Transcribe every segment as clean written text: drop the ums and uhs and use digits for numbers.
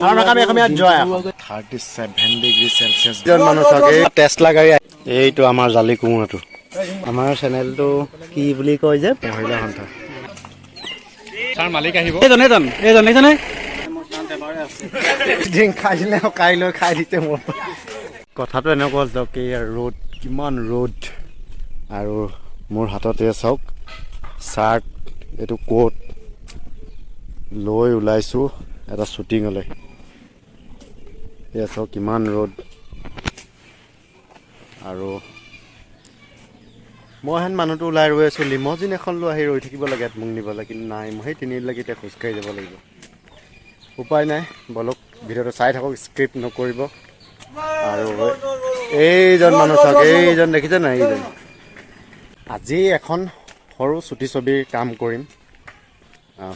37 degree Celsius মানুহ থাকে Tesla গাড়ী এইটো আমাৰ জালি কুমৰাটো আমাৰ চেনেলটো কি বুলি কয় যে মহিলা সন্থা ছাৰ মালিক আহিব এইজনে ডিং খাইছিলে কাইলৈ খাই দিতে মোৰ কথাটো এনেকুৱা হ'ল কি ৰ'দ কিমান ৰ'দ আৰু মোৰ হাততে চাওক শাৰ্ট এইটো কোট লৈ ওলাইছো এটা শ্বুটিঙলৈ এয়া চাওক কিমান ৰ'দ আৰু মই হেন মানুহটো ওলাই ৰৈ আছোঁ লিমজিন এখন লৈ আহি ৰৈ থাকিব লাগে মোক নিবলৈ কিন্তু নাই মই সেই তিনিআলিলৈকে এতিয়া খোজকাঢ়ি যাব লাগিব উপায় নাই বলক ভিডিঅ'টো চাই থাকক স্ক্ৰিপ্ট নকৰিব আৰু এইজন মানুহ চাওক এইজন দেখিছে নাই এইজন আজি এখন সৰু চুটি ছবিৰ কাম কৰিম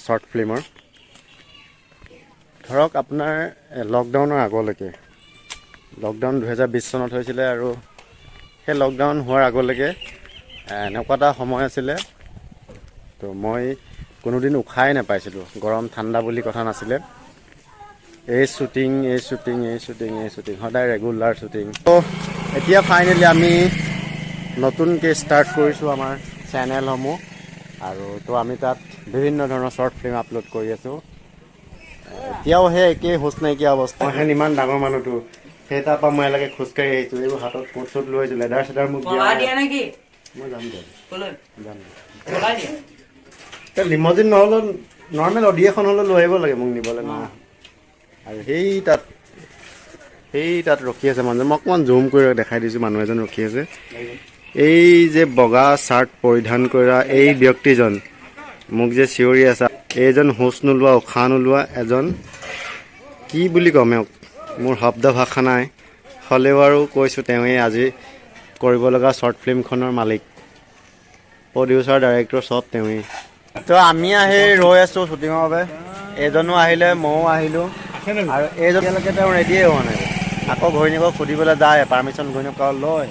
শ্বৰ্ট ফিল্মৰ ধৰক আপোনাৰ লকডাউনৰ আগলৈকে লকডাউন 2020 চনত হৈছিলে আৰু সেই লকডাউন হোৱাৰ আগলৈকে এনেকুৱা এটা সময় আছিলে তো মই কোনোদিন উশাই নাপাইছিলোঁ গৰম ঠাণ্ডা বুলি কথা নাছিলে এই শ্বুটিং সদায় ৰেগুলাৰ শ্বুটিং তো এতিয়া ফাইনেলি আমি নতুনকৈ ষ্টাৰ্ট কৰিছোঁ আমাৰ চেনেলসমূহ আৰু তো আমি তাত বিভিন্ন ধৰণৰ শ্বৰ্ট ফিল্ম আপলোড কৰি আছোঁ এতিয়াও সেই একেই হোচ নাইকিয়া অৱস্থা মই ইমান ডাঙৰ মানুহটো সেই তাৰপৰা মই এলাকে খোজকাঢ়ি আহিছোঁ এইবোৰ হাতত কোট চোট লৈ আহিছোঁ লেডাৰ চেডাৰ মোক মই যাম দে লিমজিন নহ'লেও নৰ্মেল অডি এখন হ'লেও লৈ আহিব লাগে মোক নিবলৈ না আৰু সেই তাত ৰখি আছে মানুহজন মই অকণমান জুম কৰি দেখাই দিছোঁ মানুহ এজন ৰখি আছে এই যে বগা চাৰ্ট পৰিধান কৰা এই ব্যক্তিজন মোক যে চিঞৰি আছে এইজন হোচ নোলোৱা উশাহ নোলোৱা এজন কি বুলি ক'ম মোৰ শব্দ ভাষা নাই হ'লেও আৰু কৈছোঁ তেওঁৱেই আজি কৰিব লগা শ্বৰ্ট ফিল্মখনৰ মালিক প্ৰডিউচাৰ ডাইৰেক্টৰ চব তেওঁৱেই তো আমি আহি ৰৈ আছোঁ শ্বুটিঙৰ বাবে এইজনো আহিলে ময়ো আহিলোঁ আৰু এইজনলৈকে তেওঁ ৰেডিয়ে হোৱা নাই আকৌ ঘৈণীয়েকক সুধিবলৈ যায় পাৰ্মিশ্যন ঘৈণীয়েকক লয়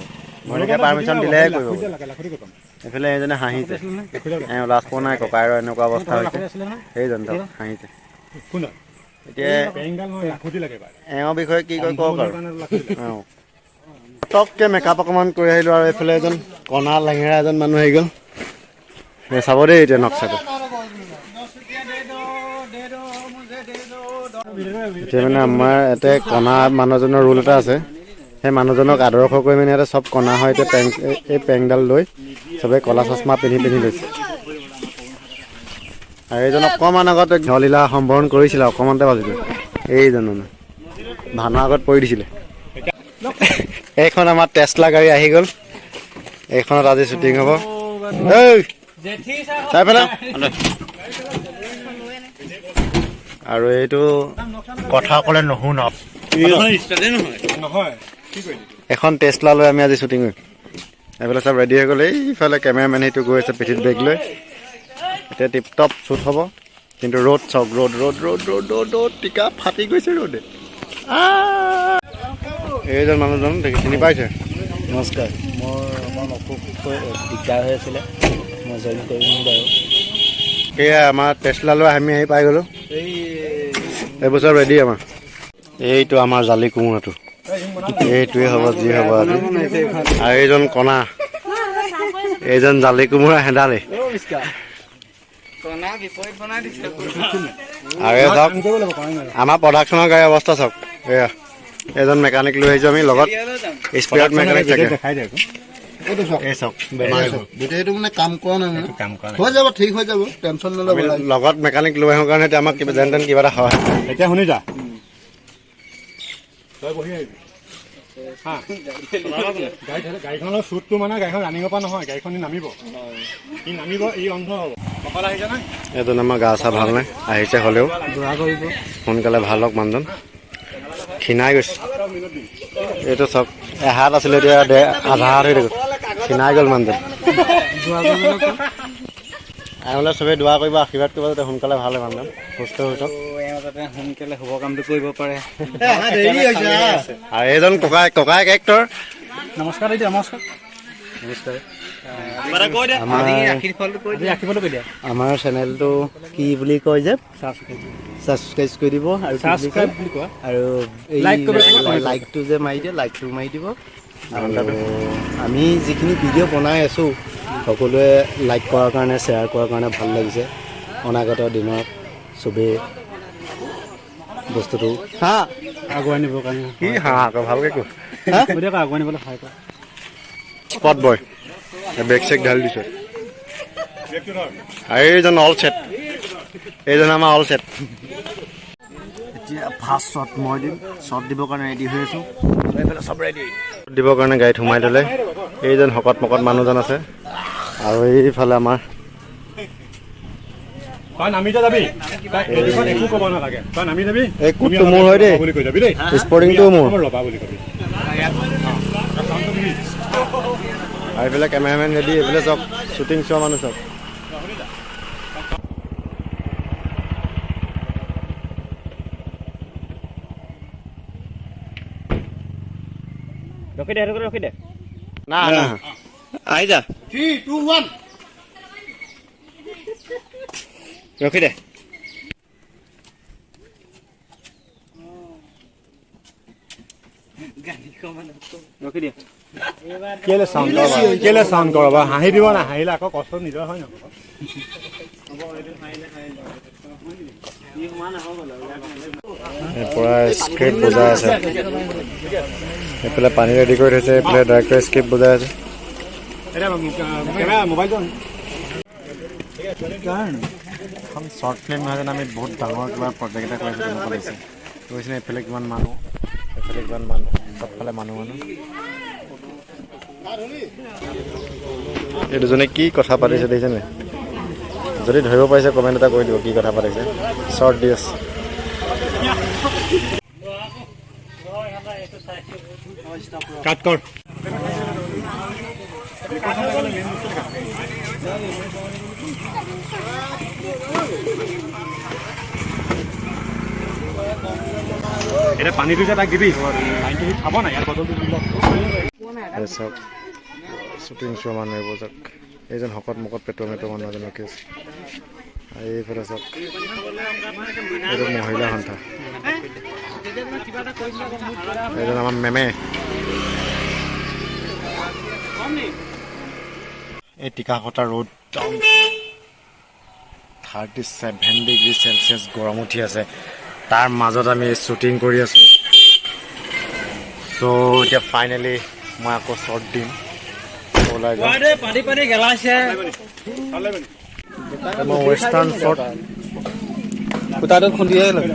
ঘৈণীয়েকে পাৰ্মিশ্যন দিলেহে কৰিব এইফালে এইজনে হাঁহিছে লাজ পোৱা নাই ককাইৰ এনেকুৱা অৱস্থা হৈছে সেইজন হাঁহিছে এতিয়া এওঁৰ বিষয়ে কি কয় কওক আৰু পটককৈ মেকআপ অকণমান কৰি আহিলোঁ আৰু এইফালে এজন কণা লেঙেৰা এজন মানুহ আহি গ'ল চাব দেই এতিয়া নক্সাটো এতিয়া মানে আমাৰ ইয়াতে কণা মানুহজনৰ ৰোল এটা আছে সেই মানুহজনক আদৰ্শ কৰি মানে ইয়াতে চব কণা হয় এতিয়া এই পেংডাল লৈ চবেই ক'লা চশমা পিন্ধি লৈছে আৰু এইজন অকণমান আগতে লীলা সম্বৰণ কৰিছিলে অকণমানতে বাজিলে এইজন মানে ভানৰ আগত পৰি দিছিলে এইখন আমাৰ টেসলা গাড়ী আহি গ'ল এইখনত আজি শ্বুটিং হ'ব চাই পেলা আৰু এইটো কথা ক'লে নুশুনক এখন টেসলা লৈ আমি আজি শ্বুটিং কৰিম এইফালে চব ৰেডি হৈ গ'ল এইফালে কেমেৰামেন সেইটো গৈ আছে পিঠিত বেগ লৈ এতিয়া টিপটপ শ্বুট হ'ব কিন্তু ৰ'দ চাওক ৰ'দ টিকা ফাটি গৈছে ৰ'দে এইজন মানুহজন দেখি চিনি পাইছে নমস্কাৰ মোৰ অকণ অসুখ দিগদাৰ হৈ আছিলে মই জইন কৰিম বাৰু সেয়া আমাৰ টেসলা লৈ আমি আহি পাই গ'লোঁ এইবছৰ ৰেডি আমাৰ এইটো আমাৰ জালি কোমোৰাটো এইটোৱে হ'ব যি হ'ব আজি আৰু এইজন কণা এইজন জালি কোমোৰা হেঁদালি আৰু এই চাওক আমাৰ প্ৰডাকশ্যনৰ গাড়ী অৱস্থা চাওক এয়া এজন মেকানিক লৈ আহিছোঁ আমি লগত স্পেয়াৰ মেকানিক থাকে লগত মেকানিক লৈ আহোঁ কাৰণে আমাক কিবা যেন তেন কিবা এটা হয় এতিয়া শুনি যা গাড়ীখনৰ শ্বুটটো মানে গাড়ীখন ৰানিঙৰ পৰা নহয় গাড়ীখন নামিব ই অন্ধ হ'ব কপাল আহিছে নাই এজন আমাৰ গা চা ভাল নাই আহিছে হ'লেও সোনকালে ভাল হওক মানুহজন ক্ষীণাই গৈছে এইটো চব এহাত আছিলে এতিয়া আধা হাত হৈ গ'ল ক্ষীণাই গ'ল মানুহজন আহিলে চবেই দোৱা কৰিব আশীৰ্বাদ কৰিব যাতে সোনকালে ভাল হয় মানুহজন সুস্থ হৈ থাকক সোনকালে শুভ কামটো কৰিব পাৰে আৰু এইজন ককায়েক এক্টৰ নমস্কাৰ নমস্কাৰ আমাৰ চেনেলটো কি বুলি কয় যে ছাবস্ক্ৰাইব কৰি দিব আৰু লাইকটো যে মাৰি দিয়ে লাইকটো মাৰি দিব আৰু আমি যিখিনি ভিডিঅ' বনাই আছোঁ সকলোৱে লাইক কৰাৰ কাৰণে শ্বেয়াৰ কৰাৰ কাৰণে ভাল লাগিছে অনাগত দিনত চবেই বস্তুটো আগুৱাই নিবৰ কাৰণে কি আকৌ ভালকৈ কওঁ আগুৱাই নিবলৈ সহায় কৰে স্পট বয় বেগ চেক ঢালি দিছোঁ আৰু এইজন অল ছেট এইজন আমাৰ অল ছেট এতিয়া ফাৰ্ষ্ট শ্বট মই দিম শ্বট দিবৰ কাৰণে ৰেডি হৈ আছোঁ চব ৰেডি দিবৰ কাৰণে গাড়ীত সোমাই থ'লে এইজন শকত মকত মানুহজন আছে আৰু এইফালে আমাৰ তই নামি যাবি একো ক'ব নালাগে তই নামি যাবি একোটো মোৰ হয় দেই বুলি কৈ যাবি দেই স্পৰ্টিংটো মোৰ ল'বা বুলি কবি আৰু এইফালে কেমেৰামেন ৰেডি এইফালে চব শ্বুটিং চোৱা মানুহ চব ৰখি দে না না আহি যা 3 2 1 ৰখি দে ৰখি দে কেলে চাউণ্ড কৰবা হাঁহি দিব না হাঁহিলে আকৌ কষ্ট নিজৰ হয় নক'ব পৰা স্ক্ৰিপ্ট বুজাই আছে এইফালে পানী ৰেডি কৰি থৈছে এইফালে ডাইৰেক্টৰ স্ক্ৰিপ্ট বুজাই আছে মোবাইলটো এখন শ্বৰ্ট ফিল্ম নহয় যেন আমি বহুত ডাঙৰ কিবা প্ৰজেক্ট এটা কৰিছোঁ তেনেকুৱা লাগিছে কৈছে এইফালে কিমান মানুহ এইফালে কিমান মানুহ চবফালে মানুহ এই দুজনে কি কথা পাতিছে দেখিছেনে যদি ধৰিব পাৰিছে কমেণ্ট এটা কৰি দিব কি কথা পাতিছে শ্বৰ্ট দি আছে কাট কৰ এতিয়া পানীটো যে তাক দিবি লাইনটো খাব নাই ইয়াৰ বটলটো দিব চব শ্বুটিং চোৱা মানুহ এইবোৰ যাক এইজন শকত মকত পেটৰ মানুহ এজন ৰখি আছে এইফালে চব এইটো মহিলা সন্থা এইজন আমাৰ মেমে এই টিকাফটা ৰ'দ 37 ডিগ্ৰী চেলচিয়াছ গৰম উঠি আছে তাৰ মাজত আমি শ্বুটিং কৰি আছোঁ চ' এতিয়া ফাইনেলি মই আকৌ শ্বৰ্ট দিম ওলাই যাম মই ৱেষ্টাৰ্ণ শ্বৰ্ট কুটাটো খুন্দিয়ে ল'বি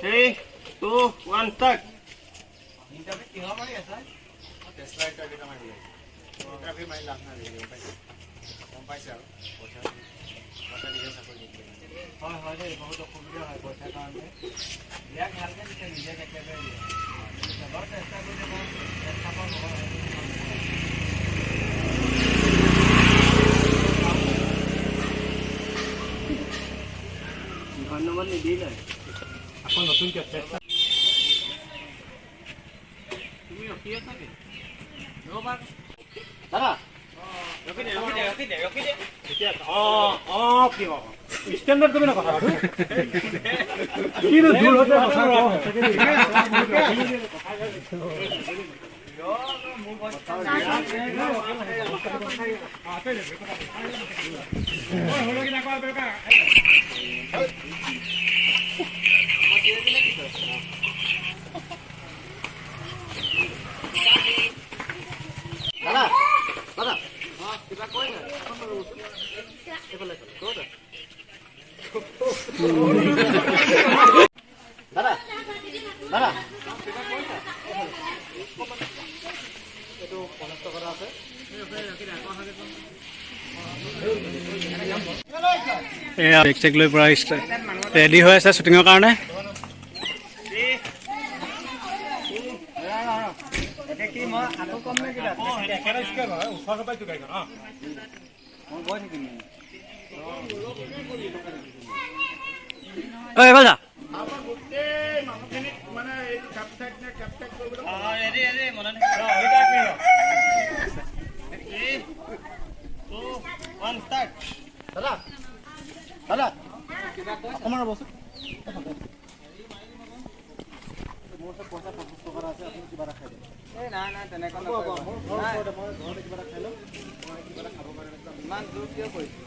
3, 2, 1, start. আকৌ নতুনকৈ চেষ্টা দাদা ষ্টেণ্ডাৰ্ড তুমি না কথা কিনো দূৰ হৈছে কথা দাদা দাদা কিবা কৈ না দাদা দাদা বেগ চেক লৈ পৰা ৰেডি হৈ আছে শ্বুটিঙৰ কাৰণে। এবাৰ যা দাদা দাদা অকণমান ৰ'বচোন মোৰ ওচৰত পইচা 50 টকা আছে আপুনি কিবা এটা খাই দিয়ক নাই নাই তেনেকুৱা নকৰিব মই ঘৰতে কিবা এটা খাই লওঁ মই কিবা এটা খাব কাৰণে ইমান দূৰ কিয় কৰিছে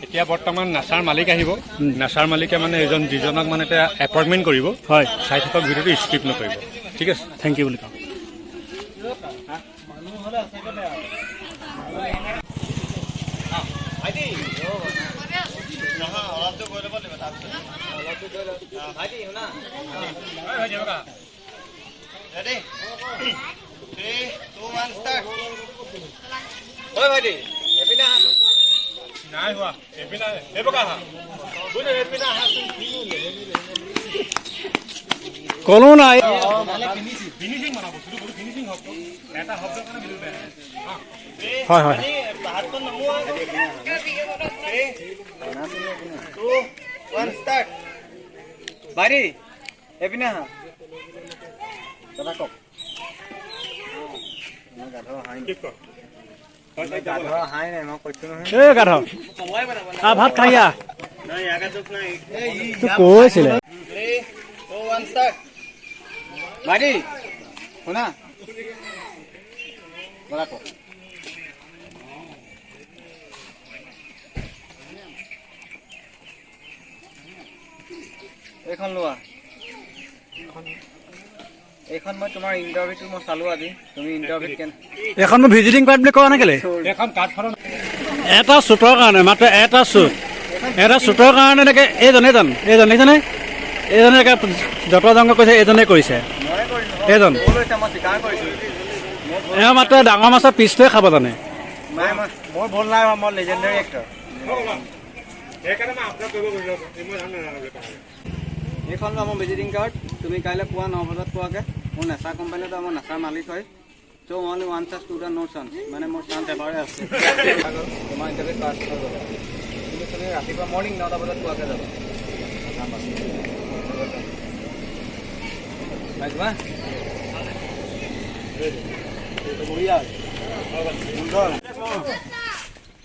এতিয়া বৰ্তমান নাচাৰ মালিক আহিব। নাচাৰ মালিকে মানে যিজনক মানে এতিয়া এপইণ্টমেণ্ট কৰিব হয় চাই থকা ভিডিঅ'টো স্কিপ নকৰিব। ঠিক আছে, থেংক ইউ বুলি কওঁ। নাই হোৱা এইপিনে এইবকা আহা এইপিনে আহাচোন ক'লো নাই ফিনিচিং বনাব ফিনিচিং হওক এটা শব্দ কাৰণে বিলু হয় হয় বাৰী এইপিনে আহা দাদা কওক ভাত খাই কৈছিলে বাৰী শুনা দাদা কওক এইখন লোৱা এইখন মই তোমাৰ ইণ্টাৰভিউটো মই চালো আজি তুমি ইণ্টাৰভিউত এখন মই ভিজিটিং কাৰ্ড বুলি কোৱা নে কেলে এখন কাৰ্ডখনৰ এটা শ্বুটৰ কাৰণে মাত্ৰ এটা শ্বুটৰ কাৰণে এনেকৈ এইজনে এইজনে যত জংগ কৰিছে এইজনে কৰিছে এইজন এওঁ মাত্ৰ ডাঙৰ মাছৰ পিচটোৱে খাব জানে মোৰ ভুল নাই মই লেজেণ্ডাৰী এক্টৰ সেইকাৰণে মই আপলোড কৰিব গৈছিলোঁ মই জানো এইখন লোৱা মোৰ ভিজিটিং কাৰ্ড তুমি কাইলৈ পুৱা 9 বজাত পোৱাকৈ মোৰ নেচা কোম্পানীত মোৰ নেচাৰ মালিক হয় so' only one chance to the no chance মানে মোৰ চান্স এবাৰে আছে তোমাৰ ইণ্টাৰভিউ পাছ হৈ গ'লে কিন্তু তুমি ৰাতিপুৱা মৰ্ণিং 9টা বজাত পোৱাকৈ যাবা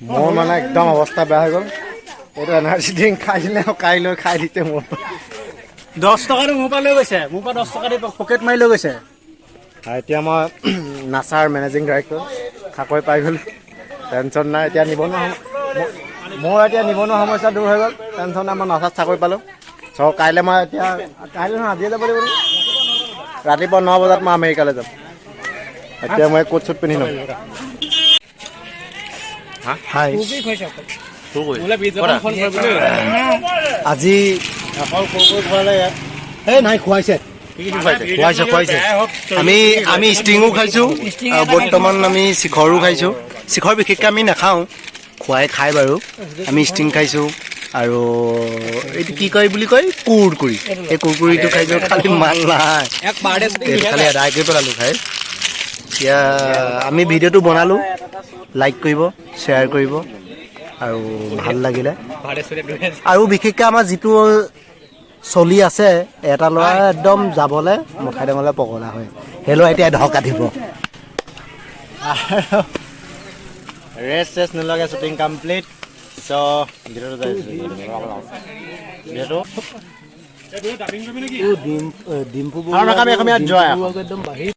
মোৰ মানে একদম অৱস্থা বেয়া হৈ গ'ল এইটো এনাৰ্জি ড্ৰিংক খাই দিলে কাইলৈ খাই দিছে মোৰ 10 টকাটো মোৰ পৰা লৈ গৈছে মোৰ পৰা 10 টকা দি পকেট মাৰি লৈ গৈছে এতিয়া মই নাচাৰ মেনেজিং ডাইৰেক্টৰ খাকৈ পাই গ'লো টেনশ্যন নাই এতিয়া নিবনুৱা মোৰ এতিয়া নিবনুৱা সমস্যা দূৰ হৈ গ'ল টেনশ্যন নাই মই নাচাত চাকৰি পালোঁ চ' কাইলৈ মই এতিয়া কাইলৈ নহয় আজিয়ে যাব লাগিব ৰাতিপুৱা 9 বজাত মই আমেৰিকালৈ যাম এতিয়া মই কোট চুট পিন্ধি ল'ম হাই আজি নাই খুৱাইছে আমি ষ্টিঙো খাইছোঁ বৰ্তমান আমি শিখৰো খাইছোঁ শিখৰ বিশেষকৈ আমি নাখাওঁ খাই বাৰু আমি ষ্টিং খাইছোঁ আৰু এইটো কি কয় বুলি কয় কুৰকুৰি এই কুৰকুৰিটো খাইছোঁ খালি মাল নাই খালি আদায় কৰি পেলালোঁ খাই এতিয়া আমি ভিডিঅ'টো বনালোঁ লাইক কৰিব শ্বেয়াৰ কৰিব আৰু ভাল লাগিলে আৰু বিশেষকৈ আমাৰ যিটো চলি আছে এটা ল'ৰা একদম যাবলৈ মঠাই ডাঙলৈ পগলা হয় সেই ল'ৰা এতিয়া ঢকা দিব ৰেষ্ট চেষ্ট নোলোৱাকৈ শ্বুটিং কমপ্লিট চ' ডিম্পু